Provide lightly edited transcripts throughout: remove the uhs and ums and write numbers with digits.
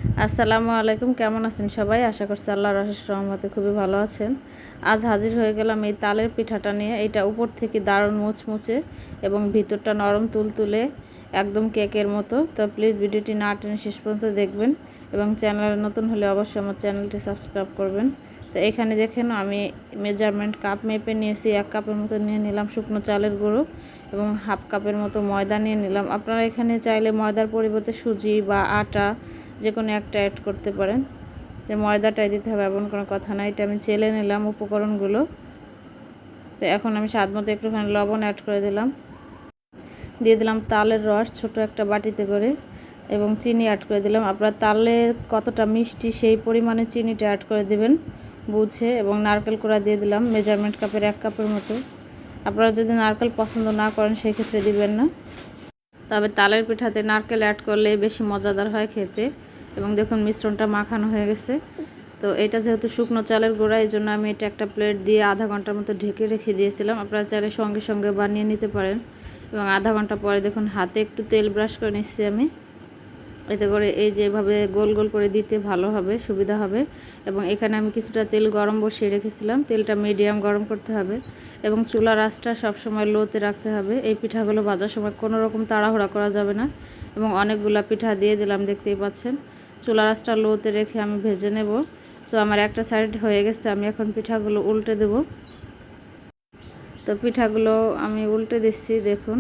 আসসালামু আলাইকুম, কেমন আছেন সবাই? আশা করছি আল্লাহর অশেষ রহমতে খুবই ভালো আছেন। আজ হাজির হয়ে গেলাম এই তালের পিঠাটা নিয়ে। এটা উপর থেকে দারুণ মুচমুচে এবং ভিতরটা নরম তুলতুলে, একদম কেকের মতো। তো প্লিজ ভিডিওটি না টেনে শেষ পর্যন্ত দেখবেন এবং চ্যানেলে নতুন হলে অবশ্যই আমার চ্যানেলটি সাবস্ক্রাইব করবেন। তো এখানে দেখেন আমি মেজারমেন্ট কাপ মেপে নিয়েছি। 1 কাপের মতো নিয়ে নিলাম শুকনো চালের গুঁড়ো এবং হাফ কাপের মতো ময়দা নিয়ে নিলাম। আপনারা এখানে চাইলে ময়দার পরিবর্তে সুজি বা আটা যে কোনো একটা অ্যাড করতে পারেন। যে ময়দাটাই দিতে হবে এমন কোনো কথা নাই। এটা আমি চেলে নিলাম উপকরণগুলো। তো এখন আমি স্বাদ মতো একটুখানি লবণ অ্যাড করে দিলাম, দিয়ে দিলাম তালের রস ছোট একটা বাটিতে করে এবং চিনি অ্যাড করে দিলাম। আপনারা তালে কতটা মিষ্টি সেই পরিমাণে চিনিটা অ্যাড করে দিবেন বুঝে, এবং নারকেল কোড়া দিয়ে দিলাম মেজারমেন্ট কাপের 1 কাপের মতো। আপনারা যদি নারকেল পছন্দ না করেন সেই ক্ষেত্রে দিবেন না, তবে তালের পিঠাতে নারকেল অ্যাড করলে বেশি মজাদার হয় খেতে। এবং দেখুন মিশ্রণটা মাখানো হয়ে গেছে। তো এটা যেহেতু শুকনো চালের গুঁড়া, এই জন্য আমি এটা একটা প্লেট দিয়ে আধা ঘন্টার মতো ঢেকে রেখে দিয়েছিলাম। আপনারা চাইলে সঙ্গে সঙ্গে বানিয়ে নিতে পারেন। এবং আধা ঘন্টা পরে দেখুন হাতে একটু তেল ব্রাশ করে নিচ্ছি আমি, এতে করে এই যে এভাবে গোল গোল করে দিতে ভালো হবে, সুবিধা হবে। এবং এখানে আমি কিছুটা তেল গরম বসিয়ে রেখেছিলাম। তেলটা মিডিয়াম গরম করতে হবে এবং চুলার আঁচটা সবসময় লোতে রাখতে হবে। এই পিঠাগুলো ভাজার সময় কোনো রকম তাড়াহুড়া করা যাবে না। এবং অনেকগুলো পিঠা দিয়ে দিলাম, দেখতেই পাচ্ছেন। চুলার আঁচটা লোতে রেখে আমি ভেজে নেব। তো আমার একটা সাইড হয়ে গেছে, আমি এখন পিঠাগুলো উল্টে দেব। তো পিঠাগুলো আমি উল্টে দিচ্ছি দেখুন,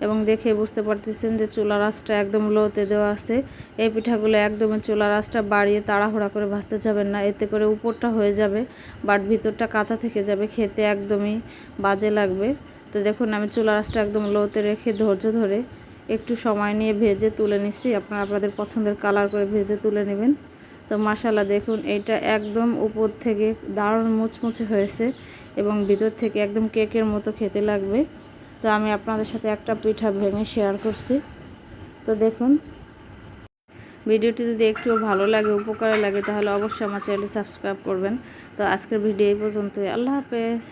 এবং দেখে বুঝতে পারতেছেন যে চুলার আঁচটা একদম লোতে দেওয়া আছে। এই পিঠাগুলো একদমই চুলার আঁচটা বাড়িয়ে তাড়াহুড়া করে ভাজতে যাবেন না, এতে করে উপরটা হয়ে যাবে বাট ভিতরটা কাঁচা থেকে যাবে, খেতে একদমই বাজে লাগবে। তো দেখুন আমি চুলার আঁচটা একদম লোতে রেখে ধৈর্য ধরে একটু সময় নিয়ে ভেজে তুলে নিচ্ছি। আপনারা আপনাদের পছন্দের কালার করে ভেজে তুলে নেবেন। তো মাশাআল্লাহ দেখুন এটা একদম উপর থেকে দারুণ মুচমুচে হয়েছে এবং ভিতর থেকে একদম কেকের মতো খেতে লাগবে। তো আমি আপনাদের সাথে একটা পিঠা ভেঙে শেয়ার করছি। তো দেখুন ভিডিওটি যদি একটুও ভালো লাগে, উপকারে লাগে, তাহলে অবশ্যই আমার চ্যানেল সাবস্ক্রাইব করবেন। তো আজকের ভিডিও এই পর্যন্তই। আল্লাহ হাফেজ।